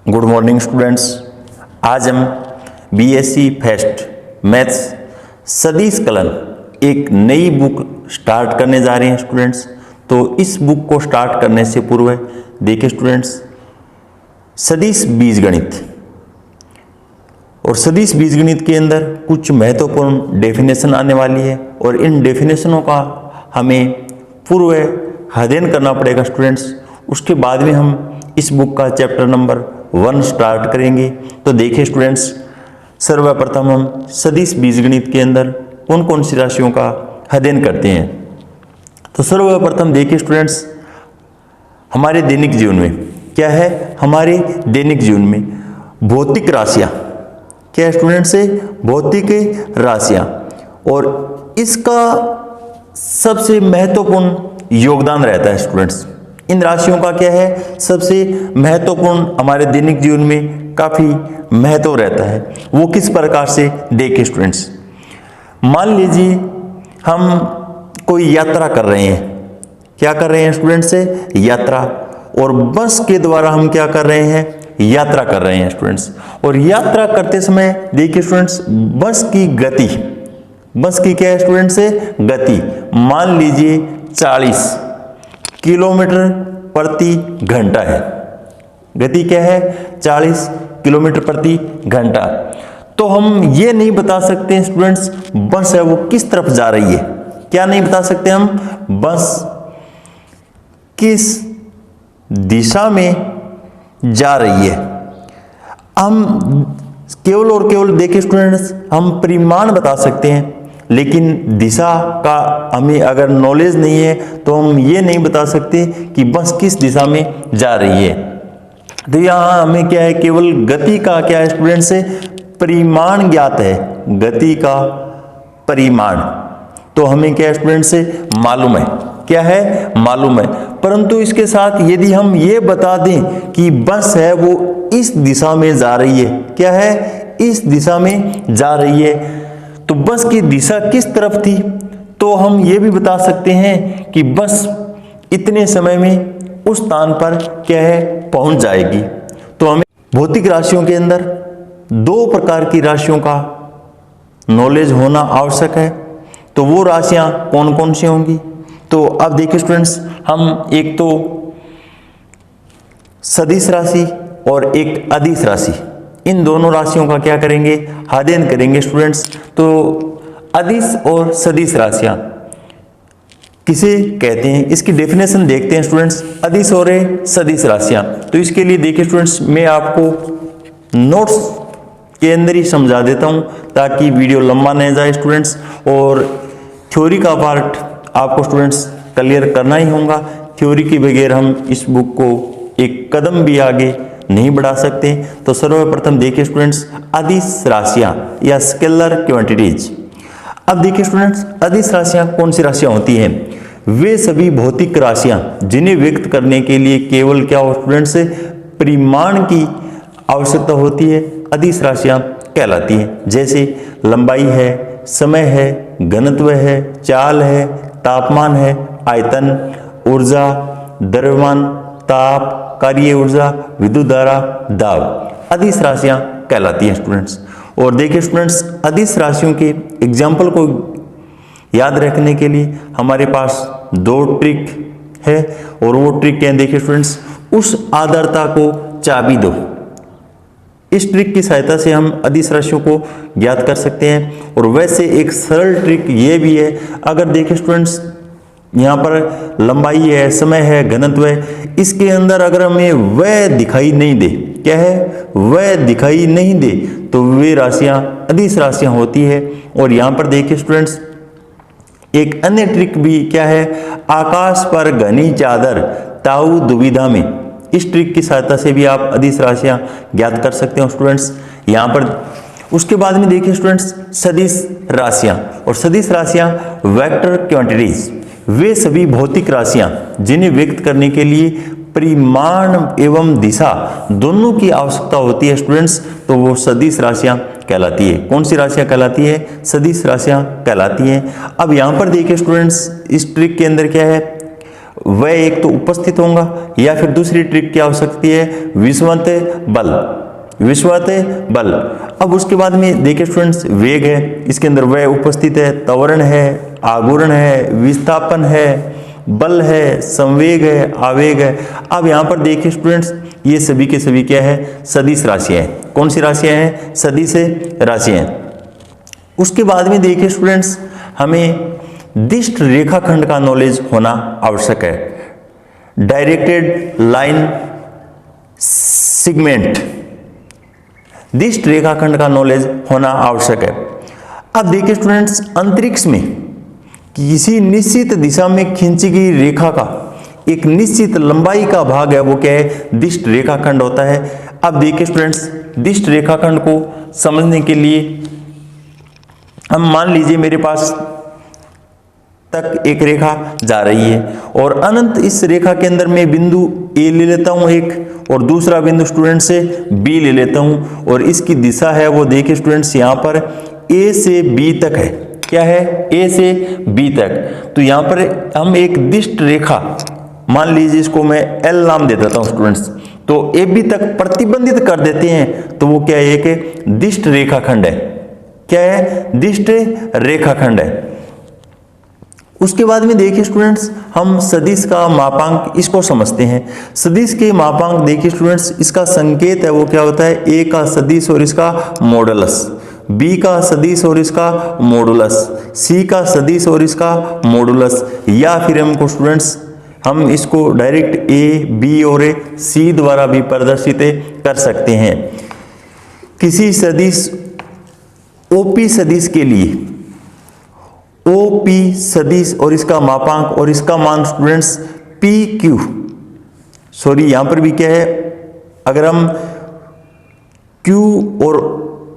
Good morning students. आज हम BSc first maths सदिश कलन एक नई बुक स्टार्ट करने जा रहे हैं स्टूडेंट्स। तो इस बुक को स्टार्ट करने से पूर्व देखिए स्टूडेंट्स, सदिश बीजगणित और सदिश बीजगणित के अंदर कुछ महत्वपूर्ण डेफिनेशन आने वाली है और इन डेफिनेशनों का हमें पूर्व अध्ययन करना पड़ेगा स्टूडेंट्स। उसके बाद में हम इस बुक का चैप्टर नंबर 1 स्टार्ट करेंगे। तो देखिए स्टूडेंट्स, सर्वप्रथम हम सदिश बीजगणित के अंदर कौन कौन सी राशियों का अध्ययन करते हैं। तो सर्वप्रथम देखिए स्टूडेंट्स, हमारे दैनिक जीवन में क्या है, हमारे दैनिक जीवन में भौतिक राशियाँ क्या है स्टूडेंट्स, से भौतिक राशियाँ, और इसका सबसे महत्वपूर्ण योगदान रहता है स्टूडेंट्स। इन राशियों का क्या है, सबसे महत्वपूर्ण हमारे दैनिक जीवन में काफी महत्व रहता है। वो किस प्रकार से देखिए स्टूडेंट्स, मान लीजिए हम कोई यात्रा कर रहे हैं, क्या कर रहे हैं स्टूडेंट्स, से यात्रा, और बस के द्वारा हम क्या कर रहे हैं, यात्रा कर रहे हैं स्टूडेंट्स। और यात्रा करते समय देखिए स्टूडेंट्स, बस की गति, बस की क्या है स्टूडेंट्स, से गति मान लीजिए 40 किलोमीटर प्रति घंटा है। गति क्या है, 40 किलोमीटर प्रति घंटा। तो हम ये नहीं बता सकते स्टूडेंट्स बस है वो किस तरफ जा रही है, क्या नहीं बता सकते हम, बस किस दिशा में जा रही है। हम केवल और केवल देखिए स्टूडेंट्स, हम परिमाण बता सकते हैं, लेकिन दिशा का हमें अगर नॉलेज नहीं है तो हम ये नहीं बता सकते कि बस किस दिशा में जा रही है। तो यहाँ हमें क्या है, केवल गति का क्या है स्टूडेंट, से परिमाण ज्ञात है, गति का परिमाण तो हमें क्या है स्टूडेंट, से मालूम है, क्या है, मालूम है। परंतु इसके साथ यदि हम ये बता दें कि बस है वो इस दिशा में जा रही है, क्या है, इस दिशा में जा रही है, तो बस की दिशा किस तरफ थी, तो हम ये भी बता सकते हैं कि बस इतने समय में उस स्थान पर क्या है, पहुंच जाएगी। तो हमें भौतिक राशियों के अंदर 2 प्रकार की राशियों का नॉलेज होना आवश्यक है। तो वो राशियां कौन कौन सी होंगी, तो अब देखिए स्टूडेंट्स, हम एक तो सदिश राशि और एक अदिश राशि, इन दोनों राशियों का क्या करेंगे, अध्ययन करेंगे स्टूडेंट्स। तो अदिश और सदिश राशियां किसे कहते हैं, इसकी डेफिनेशन देखते हैं स्टूडेंट्स। अदिश और सदिश राशियां, तो इसके लिए देखिए स्टूडेंट्स, मैं आपको नोट्स के अंदर ही समझा देता हूं ताकि वीडियो लंबा नहीं जाए स्टूडेंट्स। और थ्योरी का पार्ट आपको स्टूडेंट्स क्लियर करना ही होगा। थ्योरी के बगैर हम इस बुक को एक कदम भी आगे नहीं बढ़ा सकते। तो सर्वप्रथम देखिए स्टूडेंट्स, अदिश राशियां या स्केलर क्वांटिटीज। अब देखिए स्टूडेंट्स, अदिश राशियां कौन सी राशियां होती हैं, वे सभी भौतिक राशियां जिन्हें व्यक्त करने के लिए केवल क्या हो स्टूडेंट्स, परिमाण की आवश्यकता होती है, अदिश राशियां कहलाती हैं। जैसे लंबाई है, समय है, घनत्व है, चाल है, तापमान है, आयतन, ऊर्जा, द्रव्यमान, ताप, कार्य ऊर्जा, विद्युत धारा, दाब, अदिश राशियां कहलाती हैं स्टूडेंट्स। और देखिए स्टूडेंट्स, अदिश राशियों के एग्जाम्पल को याद रखने के लिए हमारे पास 2 ट्रिक है, और वो ट्रिक क्या है, देखिए स्टूडेंट्स, उस आधारता को चाबी दो। इस ट्रिक की सहायता से हम अदिश राशियों को ज्ञात कर सकते हैं। और वैसे एक सरल ट्रिक ये भी है, अगर देखिए स्टूडेंट्स, यहाँ पर लंबाई है, समय है, घनत्व है, इसके अंदर अगर हमें वह दिखाई नहीं दे, क्या है, वह दिखाई नहीं दे, तो वे राशियां अदिश राशियां होती है। और यहाँ पर देखिए स्टूडेंट्स, एक अन्य ट्रिक भी क्या है, आकाश पर घनी चादर ताऊ दुविधा में, इस ट्रिक की सहायता से भी आप अदिश राशियां ज्ञात कर सकते हो स्टूडेंट्स। यहाँ पर उसके बाद में देखिए स्टूडेंट्स, सदिश राशियां, और सदिश राशियां वेक्टर क्वांटिटीज, वे सभी भौतिक राशियां जिन्हें व्यक्त करने के लिए परिमाण एवं दिशा दोनों की आवश्यकता होती है स्टूडेंट्स। तो वो सदिश राशियां कहलाती है। कौन सी राशियां कहलाती है, सदिश राशियां कहलाती हैं। अब यहाँ पर देखिए स्टूडेंट्स, इस ट्रिक के अंदर क्या है, वह एक तो उपस्थित होगा, या फिर दूसरी ट्रिक क्या हो सकती है, विषुवत बल, विषुवत बल। अब उसके बाद में देखिए स्टूडेंट्स, वेग है, इसके अंदर वह उपस्थित है, त्वरण है, आघूर्ण है, विस्थापन है, बल है, संवेग है, आवेग है। अब यहाँ पर देखिए स्टूडेंट्स, ये सभी के सभी क्या है, सदिश राशियां हैं। कौन सी राशियां हैं, सदिश राशियां। उसके बाद में देखिए स्टूडेंट्स, हमें दिष्ट रेखाखंड का नॉलेज होना आवश्यक है। डायरेक्टेड लाइन सेगमेंट, दिष्ट रेखाखंड का नॉलेज होना आवश्यक है। अब देखिए स्टूडेंट्स, अंतरिक्ष में किसी निश्चित दिशा में खींची गई रेखा का एक निश्चित लंबाई का भाग है, वो क्या है, दिष्ट रेखाखंड होता है। अब देखिए स्टूडेंट्स, दिष्ट रेखाखंड को समझने के लिए हम मान लीजिए मेरे पास तक एक रेखा जा रही है और अनंत इस रेखा के अंदर मैं बिंदु ए ले लेता हूं एक, और दूसरा बिंदु स्टूडेंट से बी ले लेता हूं, और इसकी दिशा है वो देखिए स्टूडेंट्स यहाँ पर ए से बी तक है। क्या है, ए से बी तक। तो यहाँ पर हम एक दिष्ट रेखा, मान लीजिए इसको मैं एल नाम दे देता हूं स्टूडेंट्स, तो ए बी तक प्रतिबंधित कर देते हैं, तो वो क्या है, एक दिष्ट रेखाखंड है। क्या है, दिष्ट रेखाखंड है। उसके बाद में देखिए स्टूडेंट्स, हम सदिश का मापांक इसको समझते हैं। सदिश के मापांक देखिए स्टूडेंट्स, इसका संकेत है वो क्या होता है, ए का सदिश और इसका मॉडुलस, बी का सदिश और इसका मॉडुलस, सी का सदिश और इसका मॉडुलस, या फिर हमको स्टूडेंट्स हम इसको डायरेक्ट ए, बी और सी द्वारा भी प्रदर्शित कर सकते हैं। किसी सदिश ओपी सदिश के लिए ओपी सदिश और इसका मापांक और इसका मान स्टूडेंट्स पी क्यू, सॉरी यहां पर भी क्या है, अगर हम क्यू और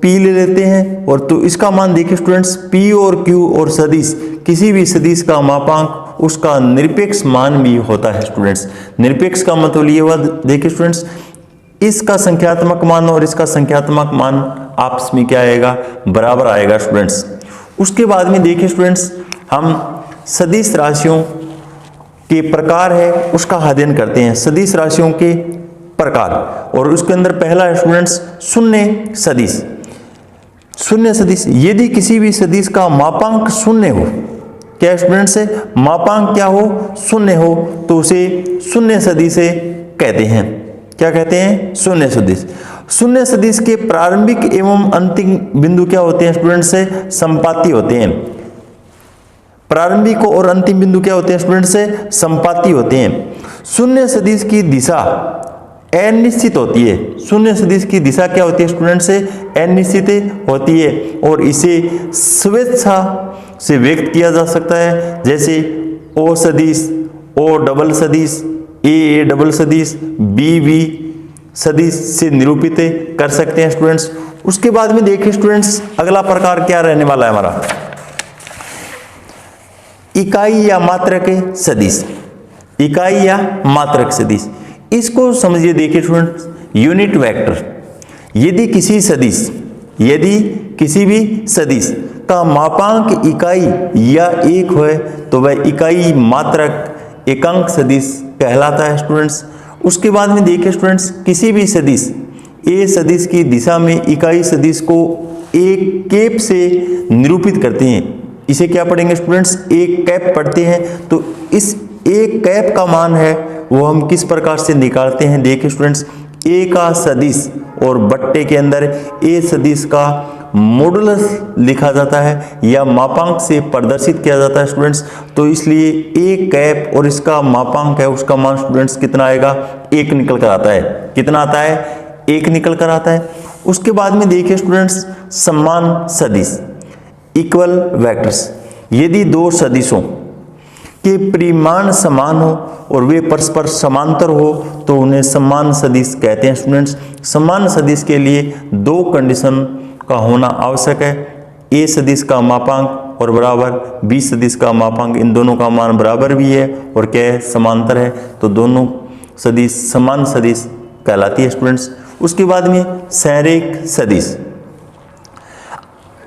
पी ले लेते हैं और तो इसका मान देखिए स्टूडेंट्स, पी और क्यू और सदिश, किसी भी सदिश का मापांक उसका निरपेक्ष मान भी होता है स्टूडेंट्स। निरपेक्ष का मतलब ये हुआ, देखिए स्टूडेंट्स, इसका संख्यात्मक मान और इसका संख्यात्मक मान आपस में क्या आएगा, बराबर आएगा स्टूडेंट्स। उसके बाद में देखिए स्टूडेंट्स, हम सदिश राशियों के प्रकार है उसका अध्ययन करते हैं। सदिश राशियों के प्रकार, और उसके अंदर पहला है स्टूडेंट्स शून्य सदिश। शून्य सदिश, यदि किसी भी सदिश का मापांक शून्य हो, क्या स्टूडेंट्स है, मापांक क्या हो, शून्य हो, तो उसे शून्य सदिश कहते हैं। क्या कहते हैं, शून्य सदिश। शून्य सदिश के प्रारंभिक एवं अंतिम बिंदु क्या होते हैं स्टूडेंट्स से, संपाती होते हैं। प्रारंभिक और अंतिम बिंदु क्या होते हैं स्टूडेंट्स से, संपाती होते हैं। शून्य सदिश की दिशा अनिश्चित होती है। शून्य सदिश की दिशा क्या होती है स्टूडेंट्स से, अनिश्चित होती है, और इसे स्वेच्छा से व्यक्त किया जा सकता है, जैसे ओ सदिश, ओ डबल सदिश, ए डबल सदिश, बी बी सदिश से निरूपित कर सकते हैं स्टूडेंट्स। उसके बाद में देखिए स्टूडेंट्स, अगला प्रकार क्या रहने वाला है हमारा, इकाई या मात्रक सदिश। इकाई या मात्रक सदिश, इसको समझिए। देखिए स्टूडेंट्स, यूनिट वेक्टर, यदि किसी सदिश, यदि किसी भी सदिश का मापांक इकाई या एक हो तो वह इकाई मात्रक एकांक सदिश कहलाता है स्टूडेंट्स। उसके बाद में देखिए स्टूडेंट्स, किसी भी सदिश ए सदिश की दिशा में इकाई सदिश को एक कैप से निरूपित करते हैं। इसे क्या पढ़ेंगे स्टूडेंट्स, एक कैप पढ़ते हैं। तो इस एक कैप का मान है वो हम किस प्रकार से निकालते हैं, देखिए स्टूडेंट्स, ए का सदिश और बट्टे के अंदर ए सदिश का मॉडुलस लिखा जाता है या मापांक से प्रदर्शित किया जाता है स्टूडेंट्स। तो इसलिए ए कैप और इसका मापांक है उसका मान स्टूडेंट्स कितना आएगा, एक निकल कर आता है। कितना आता है, एक निकल कर आता है। उसके बाद में देखिए स्टूडेंट्स, समान सदिश, इक्वल वेक्टर्स, यदि दो सदिशों के परिमाण समान हो और वे परस्पर समांतर हो तो उन्हें समान सदिश कहते हैं स्टूडेंट्स। समान सदिश के लिए दो कंडीशन का होना आवश्यक है, ए सदिश का मापांक और बराबर बी सदिश का मापांक, इन दोनों का मान बराबर भी है और क्या है, समांतर है, तो दोनों सदिश समान सदिश कहलाती है स्टूडेंट्स। उसके बाद में संरेख सदिश,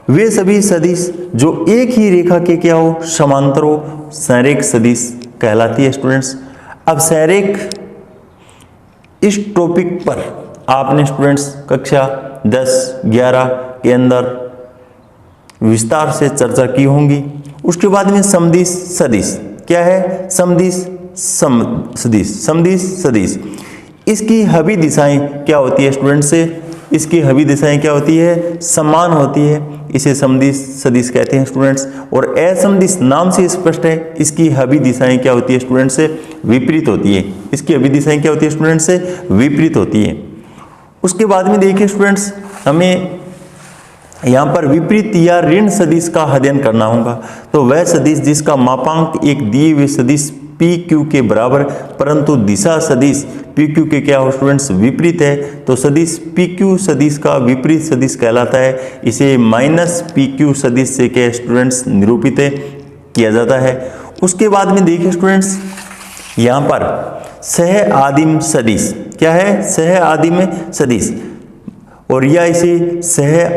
वे सभी सदिश जो एक ही रेखा के क्या हो, समांतर हो, संरेख सदिश कहलाती है स्टूडेंट्स। अब सैरेख इस टॉपिक पर आपने स्टूडेंट्स कक्षा 10, 11 के अंदर विस्तार से चर्चा की होंगी। उसके बाद में समदिश सदिश, क्या है समदिश सदिश, समदिश सदिश, इसकी हवी दिशाएं क्या होती है स्टूडेंट्स से, इसकी हवी दिशाएं क्या होती है, समान होती है, इसे समदिश सदिश कहते हैं स्टूडेंट्स। और असमदिश नाम से स्पष्ट है, इसकी हवी दिशाएं क्या होती है स्टूडेंट्स से, विपरीत होती है, इसकी हवी दिशाएं क्या होती है स्टूडेंट्स से, विपरीत होती है। उसके बाद में देखिए स्टूडेंट्स, हमें यहाँ पर विपरीत या ऋण सदिश का अध्ययन करना होगा। तो वह सदिश जिसका मापांक एक दिए हुए सदिश PQ के बराबर परंतु दिशा सदिश PQ के क्या हो स्टूडेंट्स, विपरीत है, तो सदिश PQ सदिश का विपरीत सदिश कहलाता है। इसे माइनस PQ सदिश से क्या स्टूडेंट्स निरूपित किया जाता है। उसके बाद में देखिए स्टूडेंट्स, यहाँ पर सह आदिम सदिश, क्या है, सह आदिम सदिश, और या इसे सह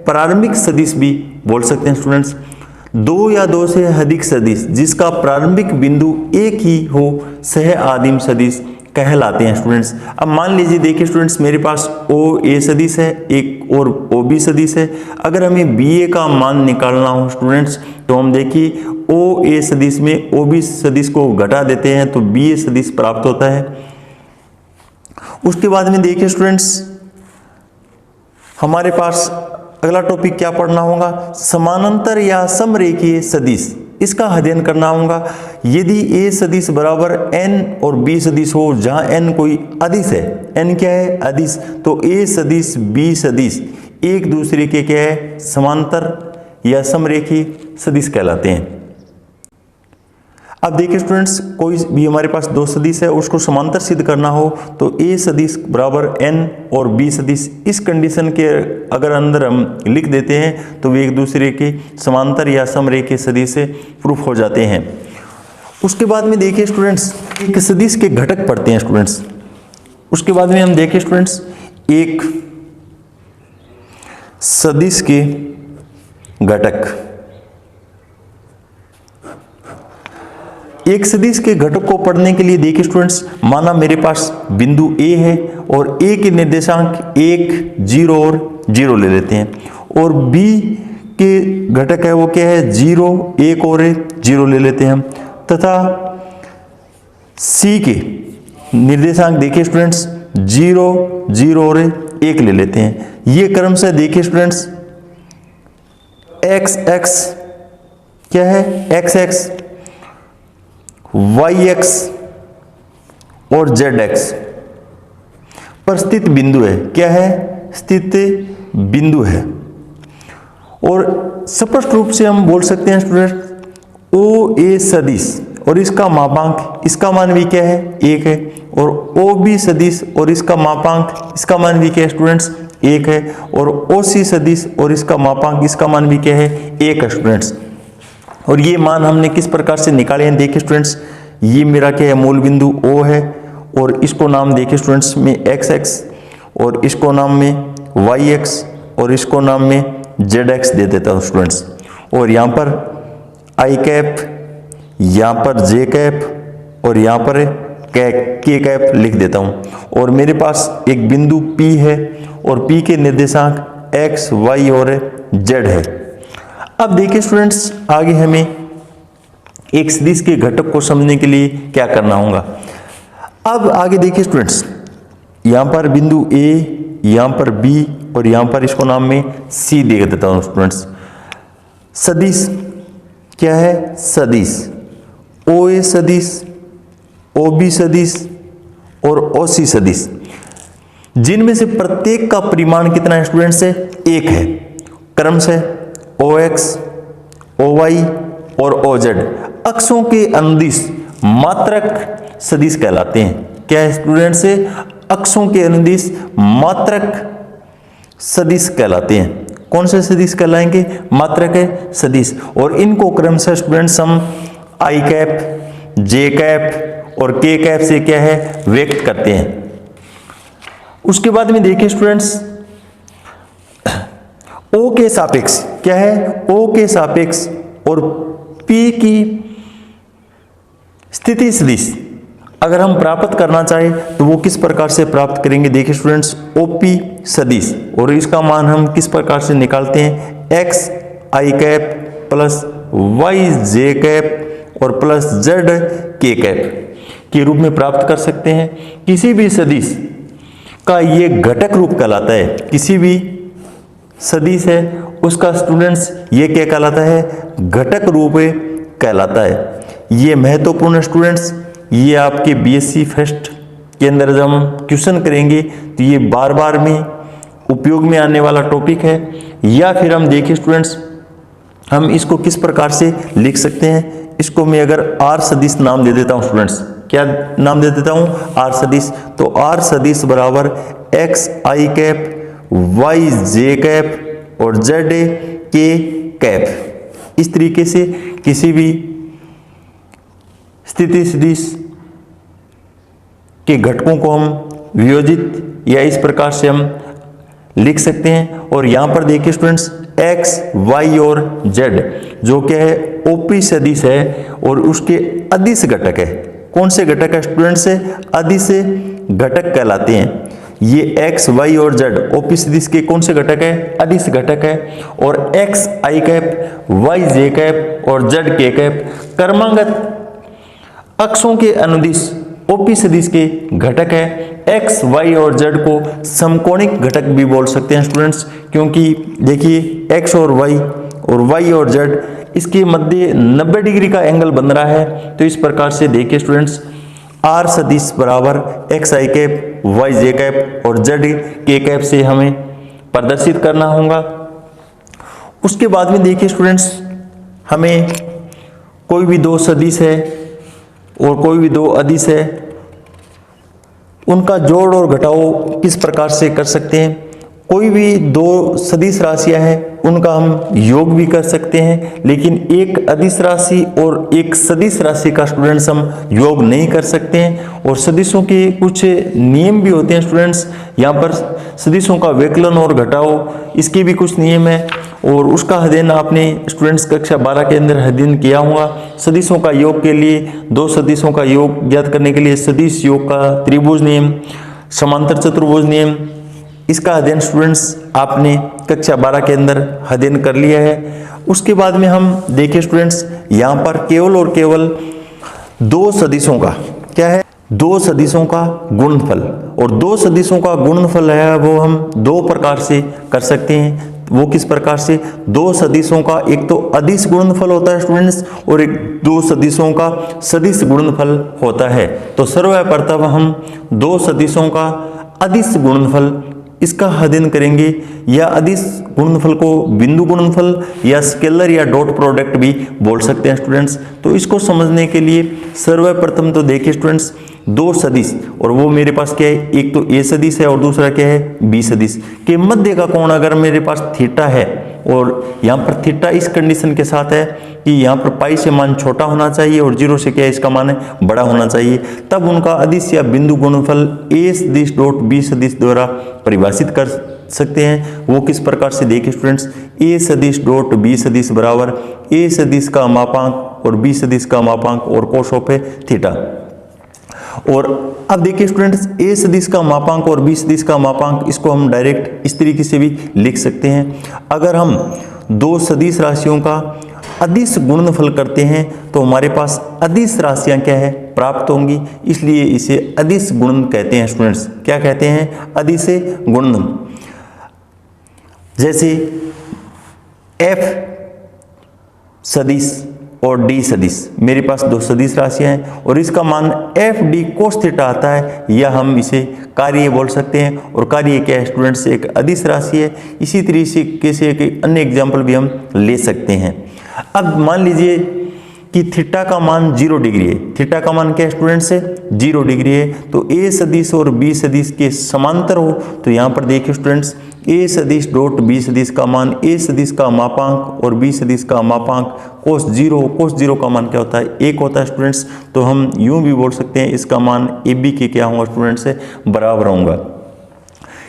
प्रारंभिक सदिश भी बोल सकते हैं स्टूडेंट्स। दो या दो से अधिक सदिश जिसका प्रारंभिक बिंदु एक ही हो सह आदिम सदिश कहलाते हैं स्टूडेंट्स। अब मान लीजिए देखिए स्टूडेंट्स, मेरे पास OA सदिश है, एक और OB सदिश है। अगर हमें BA का मान निकालना हो स्टूडेंट्स, तो हम देखिए OA सदिश में OB सदिश को घटा देते हैं तो BA सदिश प्राप्त होता है। उसके बाद में देखिए स्टूडेंट्स, हमारे पास अगला टॉपिक क्या पढ़ना होगा, समानांतर या समरेखीय सदिश, इसका अध्ययन करना होगा। यदि A सदिश बराबर N और B सदिश हो, जहां N कोई अदिश है, N क्या है, अदिश, तो A सदिश B सदिश एक दूसरे के क्या है, समांतर या समरेखीय सदिश कहलाते हैं। अब देखिए स्टूडेंट्स, कोई भी हमारे पास दो सदिश है, उसको समांतर सिद्ध करना हो तो A सदिश बराबर N और B सदिश, इस कंडीशन के अगर अंदर हम लिख देते हैं तो वे एक दूसरे के समांतर या समरेखीय सदिश से प्रूफ हो जाते हैं। उसके बाद में देखिए स्टूडेंट्स, एक सदिश के घटक पढ़ते हैं स्टूडेंट्स। उसके बाद में हम देखिए स्टूडेंट्स, एक सदिश के घटक, एक सदिश के घटक को पढ़ने के लिए देखिए स्टूडेंट्स, माना मेरे पास बिंदु A है और A के निर्देशांक 1, 0 और 0 ले लेते हैं, और B के घटक है वो क्या है, 0, 1 और 0 ले लेते हैं हम, तथा C के निर्देशांक देखिए स्टूडेंट्स 0, 0 और 1 ले लेते हैं। ये क्रम से देखिए स्टूडेंट्स, x क्या है, x YX और ZX पर स्थित बिंदु है, क्या है, स्थित बिंदु है। और स्पष्ट रूप से हम बोल सकते हैं स्टूडेंट, OA सदिश और इसका मापांक, इसका मान भी क्या है, 1 है, और OB सदिश और इसका मापांक, इसका मान भी क्या है स्टूडेंट्स, 1 है, और OC सदिश और इसका मापांक, इसका मान भी क्या है, 1 है स्टूडेंट्स। और ये मान हमने किस प्रकार से निकाले हैं, देखिए स्टूडेंट्स, ये मेरा क्या है, मूल बिंदु O है, और इसको नाम देखिए स्टूडेंट्स में XX, और इसको नाम में YX, और इसको नाम में ZX दे देता हूँ स्टूडेंट्स। और यहाँ पर I कैप, यहाँ पर J कैप, और यहाँ पर K कैप लिख देता हूँ। और मेरे पास एक बिंदु P है, और P के निर्देशांक X, Y और Z है। अब देखिए स्टूडेंट्स, आगे हमें एक सदिश के घटक को समझने के लिए क्या करना होगा। अब आगे देखिए स्टूडेंट्स, यहाँ पर बिंदु A, यहाँ पर B, और यहाँ पर इसको नाम में C दे देता हूँ स्टूडेंट्स। सदिश क्या है, सदिश OA सदिश, OB सदिश और OC सदिश, जिनमें से प्रत्येक का परिमाण कितना है स्टूडेंट्स, है 1 है। क्रम से OX, OY और OZ अक्षों के अनुदिश मात्रक सदिश कहलाते हैं। क्या है स्टूडेंट्स, से अक्षों के अनुदिश मात्रक सदिश कहलाते हैं। कौन से सदिश कहलाएंगे, मात्रक सदिश। और इनको क्रमशः स्टूडेंट्स हम I कैप, J कैप और K कैप से क्या है, व्यक्त करते हैं। उसके बाद में देखिए स्टूडेंट्स, O के सापेक्ष, क्या है, O के सापेक्ष और P की स्थिति सदिश अगर हम प्राप्त करना चाहें तो वो किस प्रकार से प्राप्त करेंगे, देखिए स्टूडेंट्स, ओपी सदिश, और इसका मान हम किस प्रकार से निकालते हैं, एक्स आई कैप प्लस वाई जे कैप और प्लस जेड के कैप के रूप में प्राप्त कर सकते हैं। किसी भी सदिश का ये घटक रूप कहलाता है, किसी भी सदिश है उसका स्टूडेंट्स ये क्या कहलाता है, घटक रूप कहलाता है। ये महत्वपूर्ण स्टूडेंट्स, ये आपके बीएससी फर्स्ट के अंदर जब हम क्वेश्चन करेंगे तो ये बार बार में उपयोग में आने वाला टॉपिक है। या फिर हम देखिए स्टूडेंट्स, हम इसको किस प्रकार से लिख सकते हैं, इसको मैं अगर आर सदिश नाम दे देता हूं स्टूडेंट्स, क्या नाम दे देता हूं, आर सदिश। तो आर सदिश बराबर एक्स आई कैप वाई जे कैप और जेड के कैप। इस तरीके से किसी भी स्थिति सदिश के घटकों को हम वियोजित या इस प्रकार से हम लिख सकते हैं। और यहां पर देखिए स्टूडेंट्स, एक्स वाई और जेड जो क्या है, ओपी सदिश है और उसके अदिश घटक है। कौन से घटक है स्टूडेंट्स, अदिश घटक कहलाते हैं। ये एक्स वाई और जेड ओपी सदिश के कौन से घटक है, अदिश घटक है। और एक्स आई कैप वाई जे कैप और जेड के कैप क्रमागत अक्षों के अनुदिश ओपी सदिश के घटक है। एक्स वाई और जेड को समकोणिक घटक भी बोल सकते हैं स्टूडेंट्स, क्योंकि देखिए एक्स और वाई और जेड इसके मध्य 90 डिग्री का एंगल बन रहा है। तो इस प्रकार से देखिए स्टूडेंट्स, आर सदिश बराबर एक्स आई कैप वाई जे कैप और जेड के कैप से हमें प्रदर्शित करना होगा। उसके बाद में देखिए स्टूडेंट्स, हमें कोई भी दो सदिश है और कोई भी दो अदिश है, उनका जोड़ और घटाव किस प्रकार से कर सकते हैं। कोई भी दो सदिश राशियां हैं उनका हम योग भी कर सकते हैं, लेकिन एक अदिश राशि और एक सदिश राशि का स्टूडेंट्स हम योग नहीं कर सकते हैं। और सदिशों के कुछ नियम भी होते हैं स्टूडेंट्स, यहाँ पर सदिशों का विकलन और घटाव इसके भी कुछ नियम है और उसका अध्ययन आपने स्टूडेंट्स कक्षा 12 के अंदर अध्ययन किया होगा। सदिशों का योग के लिए, दो सदिशों का योग ज्ञात करने के लिए सदिश योग का त्रिभुज नियम, समांतर चतुर्भुज नियम, इसका अध्ययन स्टूडेंट्स आपने कक्षा 12 के अंदर अध्ययन कर लिया है। उसके बाद में हम देखें स्टूडेंट्स, यहाँ पर केवल और केवल दो सदिशों का क्या है, दो सदिशों का गुणनफल, और दो सदिशों का गुणनफल है वो हम दो प्रकार से कर सकते हैं। वो किस प्रकार से, दो सदिशों का एक तो अदिश गुणनफल होता है स्टूडेंट्स और एक दो सदिशों का सदिश गुणनफल होता है। तो सर्वप्रथम हम दो सदिशों का अदिश गुणनफल इसका अध्ययन करेंगे, या अदिश गुणनफल को बिंदु गुणनफल या स्केलर या डॉट प्रोडक्ट भी बोल सकते हैं स्टूडेंट्स। तो इसको समझने के लिए सर्वप्रथम तो देखिए स्टूडेंट्स, दो सदिश और वो मेरे पास क्या है, एक तो ए सदिश है और दूसरा क्या है, बी सदिश के मध्य का कोण अगर मेरे पास थीटा है, और यहाँ पर थीटा इस कंडीशन के साथ है कि यहाँ पर पाई से मान छोटा होना चाहिए और जीरो से क्या है, इसका मान बड़ा होना चाहिए, तब उनका अदिश या बिंदु गुणनफल ए सदिश डॉट बी सदिश द्वारा परिभाषित कर सकते हैं। वो किस प्रकार से देखिए स्टूडेंट्स, ए सदिश डॉट बी सदिश बराबर ए सदिश का मापांक और बी सदिश का मापांक और कोस ऑफ थीटा। और अब देखिए स्टूडेंट्स, ए सदिश का मापांक और बी सदिश का मापांक इसको हम डायरेक्ट इस तरीके से भी लिख सकते हैं। अगर हम दो सदिश राशियों का अदिश गुणनफल करते हैं तो हमारे पास अदिश राशियां क्या है, प्राप्त होंगी, इसलिए इसे अदिश गुणन कहते हैं स्टूडेंट्स। क्या कहते हैं, अदिश गुणन। जैसे एफ सदिश और डी सदिश, मेरे पास दो सदिश राशियां हैं और इसका मान एफ डी कोस थीटा आता है, या हम इसे कार्य बोल सकते हैं। और कार्य क्या है स्टूडेंट्स, एक अदिश राशि है। इसी तरीके से एक अन्य एग्जाम्पल भी हम ले सकते हैं। अब मान लीजिए कि थीटा का मान 0 डिग्री है। थीटा का मान क्या है स्टूडेंट्स, 0 डिग्री है। तो ए सदिश और बी सदिश के समांतर हो, तो यहाँ पर देखिए स्टूडेंट्स, ए सदिश डॉट बी सदिश का मान ए सदिश का मापांक और बी सदिश का मापांक कोस 0 का मान क्या होता है, 1 होता है स्टूडेंट्स। तो हम यूं भी बोल सकते हैं इसका मान ए बी के क्या होगा स्टूडेंट्स, से बराबर होगा।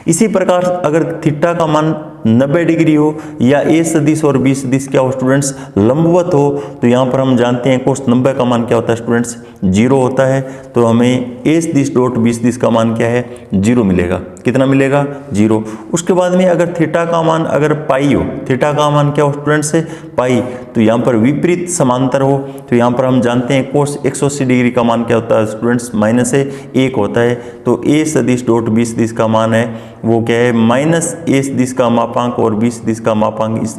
इसी प्रकार अगर थीटा का मान 90 डिग्री हो या ए सदिश और बी सदिश क्या हो स्टूडेंट्स, लंबवत हो, तो यहाँ पर हम जानते हैं कोस 90 का मान क्या होता है स्टूडेंट्स, 0 होता है। तो हमें ए सदिश डॉट बी सदिश का मान क्या है, 0 मिलेगा। कितना मिलेगा, 0। उसके बाद में अगर थीटा का मान अगर पाई हो, थीटा का मान क्या हो स्टूडेंट्स, पाई, तो यहाँ पर विपरीत समांतर हो, तो यहाँ पर हम जानते हैं कोस 180 डिग्री का मान क्या होता है स्टूडेंट्स, -1 होता है। तो ए सदिश डॉट बी सदिश का मान है वो क्या है, -a सदिश का मापांक और बी सदिश का मापांक, इस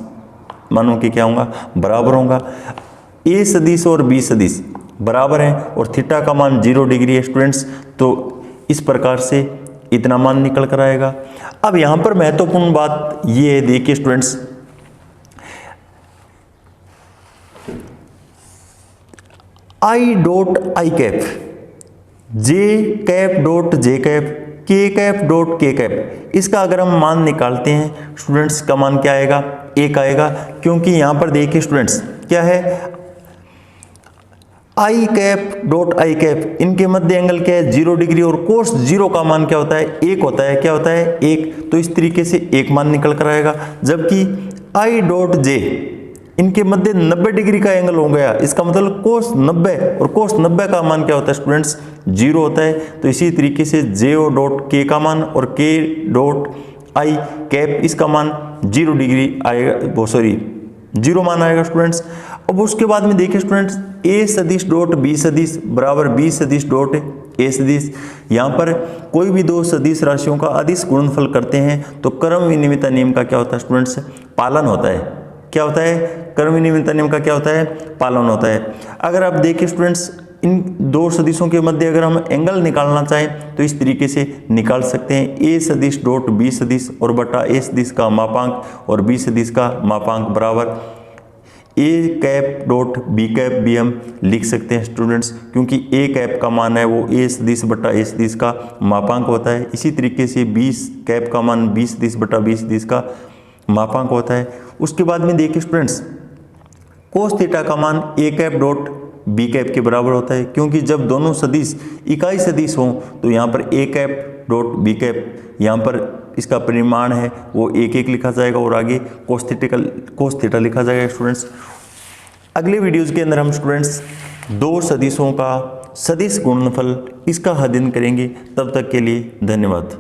मानों के क्या होगा, बराबर होगा। ए सदिश और बी सदिश बराबर है और थीटा का मान 0 डिग्री है स्टूडेंट्स, तो इस प्रकार से इतना मान निकल कर आएगा। अब यहाँ पर महत्वपूर्ण बात ये है, देखिए students, I dot I cap, J cap dot J cap, के कैप डॉट के कैप, इसका अगर हम मान निकालते हैं स्टूडेंट्स, का मान क्या आएगा, 1 आएगा। क्योंकि यहाँ पर देखिए स्टूडेंट्स क्या है, आई कैप डॉट आई कैप, इनके मध्य एंगल क्या है, 0 डिग्री, और कोस 0 का मान क्या होता है, 1 होता है। क्या होता है, 1। तो इस तरीके से 1 मान निकल कर आएगा। जबकि आई डॉट जे, इनके मध्य 90 डिग्री का एंगल हो गया, इसका मतलब कोस 90, और कोस 90 का मान क्या होता है स्टूडेंट्स, 0 होता है। तो इसी तरीके से जे डॉट के का मान और के डॉट आई कैप, इसका मान 0 डिग्री आएगा, वो सॉरी 0 मान आएगा स्टूडेंट्स। अब उसके बाद में देखिए स्टूडेंट्स, ए सदिश डॉट बी सदिश बराबर बी सदिश डॉट ए सदिश। यहाँ पर कोई भी दो सदिश राशियों का अदिश गुणनफल करते हैं तो क्रम विनिमयता नियम का क्या होता है स्टूडेंट्स, पालन होता है। क्या होता है, क्रम विनिमयता नियम का क्या होता है, पालन होता है। अगर आप देखिए स्टूडेंट्स, इन दो सदिशों के मध्य अगर हम एंगल निकालना चाहें तो इस तरीके से निकाल सकते हैं, ए सदिश डॉट बी सदिश और बटा ए सदिश का मापांक और बी सदिश का मापांक बराबर A cap dot B cap भी हम लिख सकते हैं स्टूडेंट्स, क्योंकि ए कैप का मान है वो ए सदिश बटा ए सदिश का मापांक होता है। इसी तरीके से बी कैप का मान बी सदिश बटा बी सदिश का मापांक होता है। उसके बाद में देखिए स्टूडेंट्स, कोस थीटा का मान A cap dot B cap के बराबर होता है, क्योंकि जब दोनों सदिश इकाई सदिश हों तो यहाँ पर A cap dot B cap, यहाँ पर इसका परिमाण है वो 1 लिखा जाएगा और आगे कोस थीटा लिखा जाएगा स्टूडेंट्स। अगले वीडियोज़ के अंदर हम स्टूडेंट्स दो सदिशों का सदिश गुणनफल इसका अध्ययन करेंगे। तब तक के लिए धन्यवाद।